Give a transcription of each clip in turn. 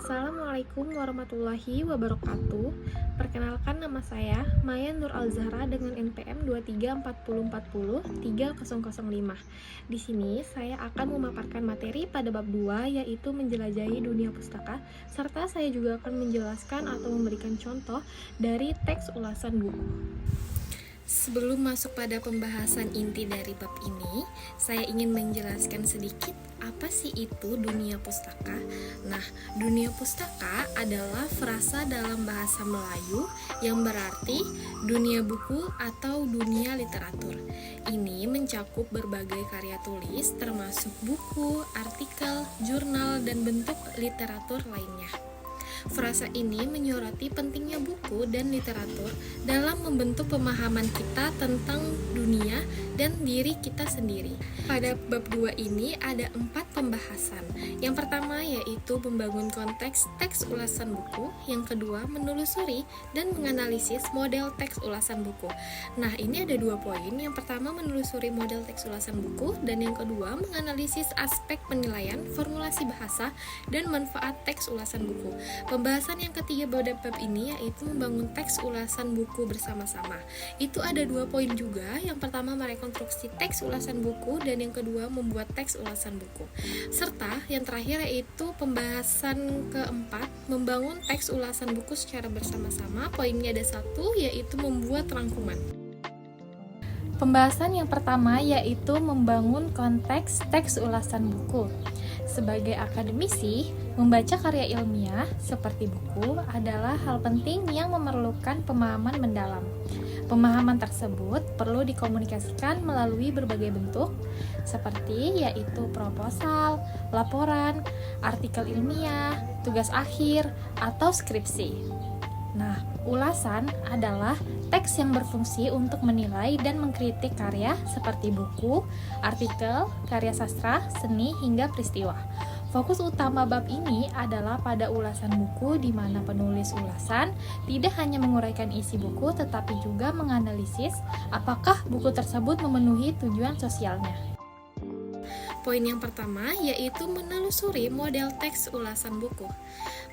Assalamualaikum warahmatullahi wabarakatuh. Perkenalkan, nama saya Maya Nur Al-Zahra dengan NPM 2340403005. Di sini saya akan memaparkan materi pada bab 2, yaitu menjelajahi dunia pustaka, serta saya juga akan menjelaskan atau memberikan contoh dari teks ulasan buku. Sebelum masuk pada pembahasan inti dari bab ini, saya ingin menjelaskan sedikit apa sih itu dunia pustaka. Nah, dunia pustaka adalah frasa dalam bahasa Melayu yang berarti dunia buku atau dunia literatur. Ini mencakup berbagai karya tulis termasuk buku, artikel, jurnal, dan bentuk literatur lainnya. Frasa ini menyoroti pentingnya buku dan literatur dalam membentuk pemahaman kita tentang dunia dan diri kita sendiri. Pada bab 2 ini ada 4 pembahasan. Yang pertama yaitu membangun konteks teks ulasan buku. Yang kedua, menelusuri dan menganalisis model teks ulasan buku. Nah, ini ada 2 poin. Yang pertama, menelusuri model teks ulasan buku, dan yang kedua, menganalisis aspek penilaian, formulasi bahasa, dan manfaat teks ulasan buku. Pembahasan yang ketiga pada bab ini yaitu membangun teks ulasan buku bersama-sama. Itu ada 2 poin juga. Yang pertama, merekonstruksi teks ulasan buku, dan yang kedua, membuat teks ulasan buku. Serta yang terakhir yaitu pembahasan keempat, membangun teks ulasan buku secara bersama-sama. Poinnya ada 1, yaitu membuat rangkuman. Pembahasan yang pertama yaitu membangun konteks teks ulasan buku. Sebagai akademisi, membaca karya ilmiah seperti buku adalah hal penting yang memerlukan pemahaman mendalam. Pemahaman tersebut perlu dikomunikasikan melalui berbagai bentuk, seperti yaitu proposal, laporan, artikel ilmiah, tugas akhir, atau skripsi. Nah, ulasan adalah teks yang berfungsi untuk menilai dan mengkritik karya seperti buku, artikel, karya sastra, seni, hingga peristiwa. Fokus utama bab ini adalah pada ulasan buku, di mana penulis ulasan tidak hanya menguraikan isi buku, tetapi juga menganalisis apakah buku tersebut memenuhi tujuan sosialnya. Poin yang pertama yaitu menelusuri model teks ulasan buku.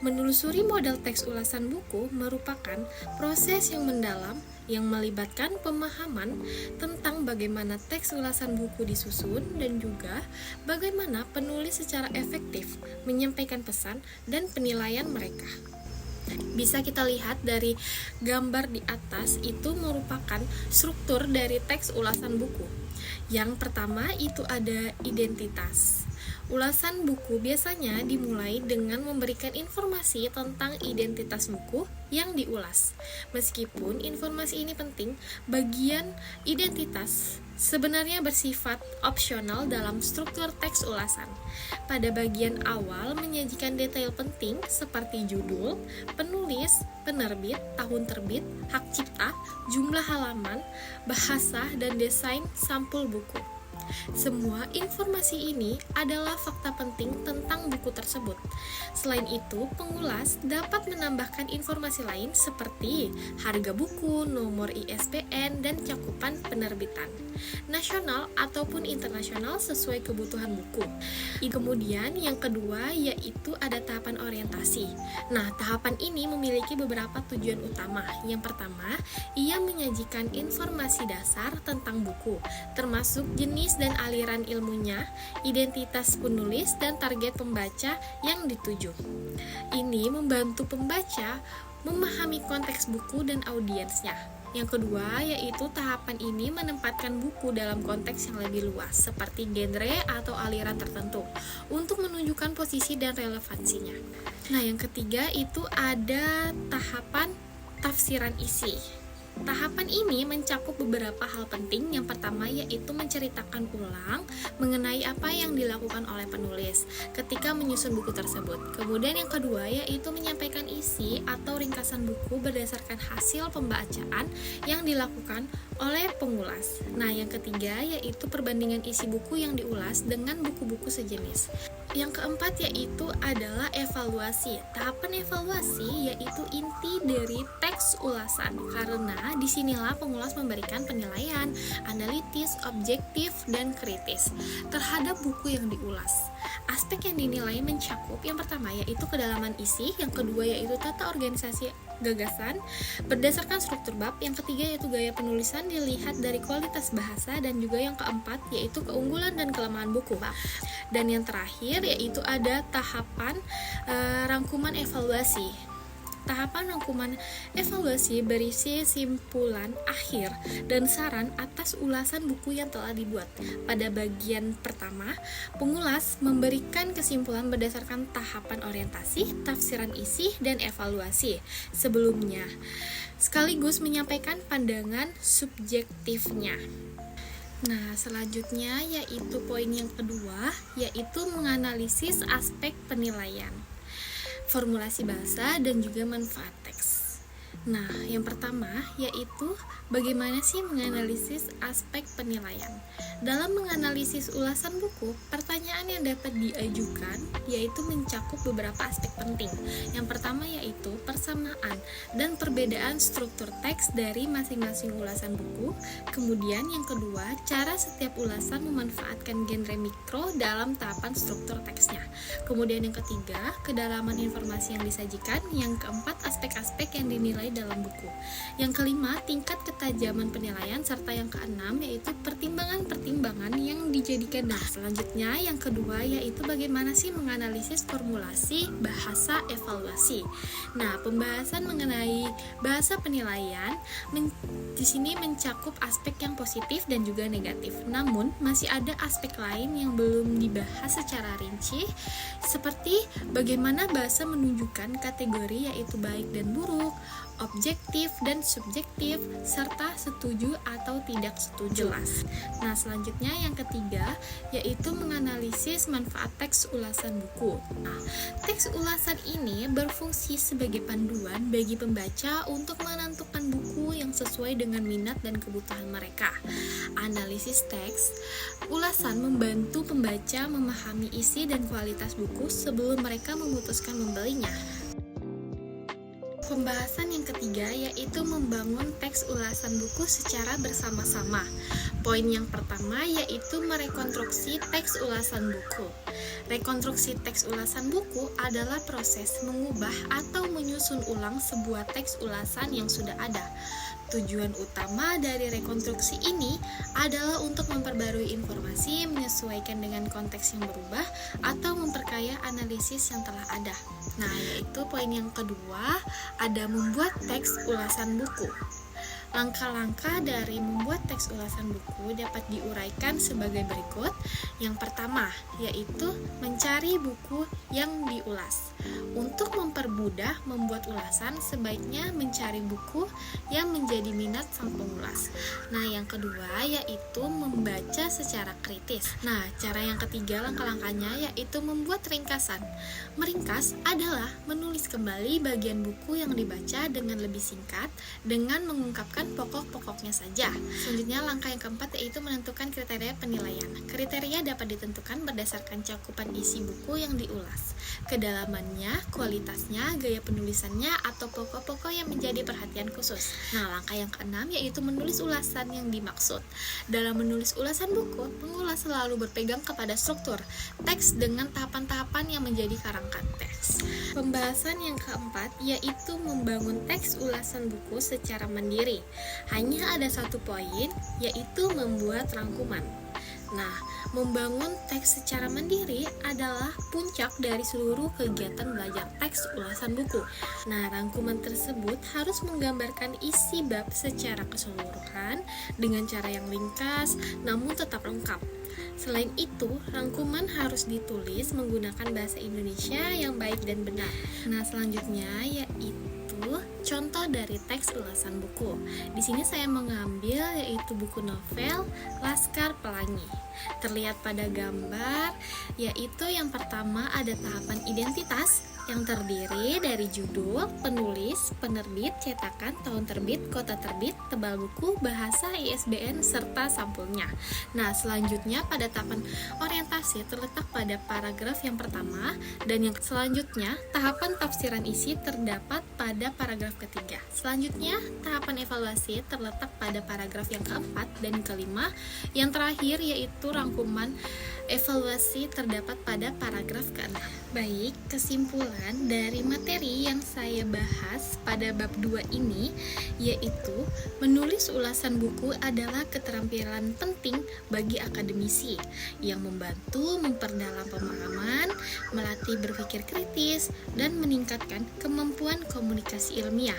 Menelusuri model teks ulasan buku merupakan proses yang mendalam yang melibatkan pemahaman tentang bagaimana teks ulasan buku disusun dan juga bagaimana penulis secara efektif menyampaikan pesan dan penilaian mereka. Bisa kita lihat dari gambar di atas, itu merupakan struktur dari teks ulasan buku. Yang pertama itu ada identitas. Ulasan buku biasanya dimulai dengan memberikan informasi tentang identitas buku yang diulas. Meskipun informasi ini penting, bagian identitas sebenarnya bersifat opsional dalam struktur teks ulasan. Pada bagian awal menyajikan detail penting seperti judul, penulis, penerbit, tahun terbit, hak cipta, jumlah halaman, bahasa, dan desain sampul buku. Semua informasi ini adalah fakta penting tentang buku tersebut. Selain itu, pengulas dapat menambahkan informasi lain seperti harga buku, nomor ISBN, dan cakupan penerbitan nasional ataupun internasional sesuai kebutuhan buku. Kemudian yang kedua yaitu ada tahapan orientasi. Nah, tahapan ini memiliki beberapa tujuan utama. Yang pertama, ia menyajikan informasi dasar tentang buku, termasuk jenis dan aliran ilmunya, identitas penulis, dan target pembaca yang dituju. Ini membantu pembaca memahami konteks buku dan audiensnya. Yang kedua yaitu tahapan ini menempatkan buku dalam konteks yang lebih luas seperti genre atau aliran tertentu untuk menunjukkan posisi dan relevansinya. Nah, yang ketiga itu ada tahapan tafsiran isi. Tahapan ini mencakup beberapa hal penting. Yang pertama yaitu menceritakan ulang mengenai apa yang dilakukan oleh penulis ketika menyusun buku tersebut. Kemudian yang kedua yaitu menyampaikan isi atau ringkasan buku berdasarkan hasil pembacaan yang dilakukan oleh pengulas. Nah, yang ketiga yaitu perbandingan isi buku yang diulas dengan buku-buku sejenis. Yang keempat yaitu adalah evaluasi. Tahapan evaluasi yaitu inti dari teks ulasan, karena disinilah pengulas memberikan penilaian analitis, objektif, dan kritis terhadap buku yang diulas. Aspek yang dinilai mencakup yang pertama yaitu kedalaman isi, yang kedua yaitu tata organisasi gagasan berdasarkan struktur bab, yang ketiga yaitu gaya penulisan dilihat dari kualitas bahasa, dan juga yang keempat yaitu keunggulan dan kelemahan buku. Dan yang terakhir yaitu ada tahapan rangkuman evaluasi. Tahapan rangkuman evaluasi berisi simpulan akhir dan saran atas ulasan buku yang telah dibuat. Pada bagian pertama, pengulas memberikan kesimpulan berdasarkan tahapan orientasi, tafsiran isi, dan evaluasi sebelumnya, sekaligus menyampaikan pandangan subjektifnya. Nah, selanjutnya yaitu poin yang kedua, yaitu menganalisis aspek penilaian, formulasi bahasa, dan juga manfaat teks. Nah, yang pertama yaitu bagaimana sih menganalisis aspek penilaian. Dalam menganalisis ulasan buku, pertanyaan yang dapat diajukan yaitu mencakup beberapa aspek penting. Yang pertama yaitu persamaan dan perbedaan struktur teks dari masing-masing ulasan buku. Kemudian yang kedua, cara setiap ulasan memanfaatkan genre mikro dalam tahapan struktur teksnya. Kemudian yang ketiga, kedalaman informasi yang disajikan. Yang keempat, aspek-aspek yang dinilai dalam buku. Yang kelima, tingkat ketajaman penilaian, serta yang keenam yaitu pertimbangan-pertimbangan yang dijadikan. Nah, selanjutnya yang kedua yaitu bagaimana sih menganalisis formulasi bahasa evaluasi. Nah, pembahasan mengenai bahasa penilaian di sini mencakup aspek yang positif dan juga negatif. Namun, masih ada aspek lain yang belum dibahas secara rinci, seperti bagaimana bahasa menunjukkan kategori yaitu baik dan buruk, objektif dan subjektif, serta setuju atau tidak setuju. Nah, selanjutnya yang ketiga yaitu menganalisis manfaat teks ulasan buku. Nah, teks ulasan ini berfungsi sebagai panduan bagi pembaca untuk menentukan buku yang sesuai dengan minat dan kebutuhan mereka. Analisis teks ulasan membantu pembaca memahami isi dan kualitas buku sebelum mereka memutuskan membelinya. Pembahasan yang ketiga yaitu membangun teks ulasan buku secara bersama-sama. Poin yang pertama yaitu merekonstruksi teks ulasan buku. Rekonstruksi teks ulasan buku adalah proses mengubah atau menyusun ulang sebuah teks ulasan yang sudah ada. Tujuan utama dari rekonstruksi ini adalah untuk memperbarui informasi, menyesuaikan dengan konteks yang berubah, atau memperkaya analisis yang telah ada. Nah, yaitu poin yang kedua, ada membuat teks ulasan buku. Langkah-langkah dari membuat teks ulasan buku dapat diuraikan sebagai berikut. Yang pertama, yaitu mencari buku yang diulas. Untuk mempermudah membuat ulasan, sebaiknya mencari buku yang menjadi minat sang pengulas. Nah, yang kedua yaitu membaca secara kritis. Nah, cara yang ketiga langkah-langkahnya yaitu membuat ringkasan. Meringkas adalah menulis kembali bagian buku yang dibaca dengan lebih singkat dengan mengungkapkan pokok-pokoknya saja. Selanjutnya langkah yang keempat yaitu menentukan kriteria penilaian. Kriteria dapat ditentukan berdasarkan cakupan isi buku yang diulas, kedalamannya, kualitasnya, gaya penulisannya, atau pokok-pokok yang menjadi perhatian khusus. Nah, langkah yang keenam yaitu menulis ulasan yang dimaksud. Dalam menulis ulasan buku, pengulas selalu berpegang kepada struktur teks dengan tahapan-tahapan yang menjadi kerangka teks. Pembahasan yang keempat yaitu membangun teks ulasan buku secara mandiri. Hanya ada satu poin, yaitu membuat rangkuman. Nah, membangun teks secara mandiri adalah puncak dari seluruh kegiatan belajar teks ulasan buku. Nah, rangkuman tersebut harus menggambarkan isi bab secara keseluruhan dengan cara yang ringkas namun tetap lengkap. Selain itu, rangkuman harus ditulis menggunakan bahasa Indonesia yang baik dan benar. Nah, selanjutnya yaitu contoh dari teks ulasan buku. Di sini saya mengambil yaitu buku novel Laskar Pelangi. Terlihat pada gambar yaitu yang pertama ada tahapan identitas, yang terdiri dari judul, penulis, penerbit, cetakan, tahun terbit, kota terbit, tebal buku, bahasa, ISBN, serta sampulnya. Nah, selanjutnya pada tahapan orientasi terletak pada paragraf yang pertama, dan yang selanjutnya tahapan tafsiran isi terdapat pada paragraf ketiga. Selanjutnya, tahapan evaluasi terletak pada paragraf yang keempat dan kelima. Yang terakhir yaitu rangkuman evaluasi terdapat pada paragraf ke-6. Baik, kesimpulan dari materi yang saya bahas pada bab 2 ini yaitu menulis ulasan buku adalah keterampilan penting bagi akademisi yang membantu memperdalam pemahaman, melatih berpikir kritis, dan meningkatkan kemampuan komunikasi ilmiah.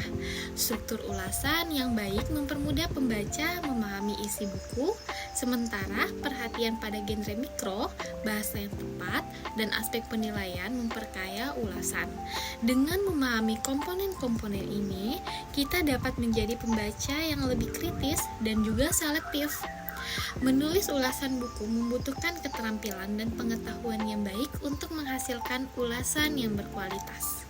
Struktur ulasan yang baik mempermudah pembaca memahami isi buku, sementara perhatian pada genre mikro, bahasa yang tepat, dan aspek penilaian memperkaya ulasan. Dengan memahami komponen-komponen ini, kita dapat menjadi pembaca yang lebih kritis dan juga selektif. Menulis ulasan buku membutuhkan keterampilan dan pengetahuan yang baik untuk menghasilkan ulasan yang berkualitas.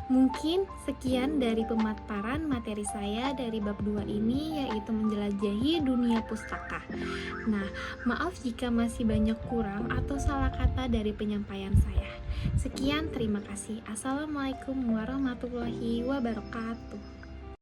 Mungkin sekian dari pemaparan materi saya dari bab 2 ini, yaitu menjelajahi dunia pustaka. Nah, maaf jika masih banyak kurang atau salah kata dari penyampaian saya. Sekian, terima kasih. Assalamualaikum warahmatullahi wabarakatuh.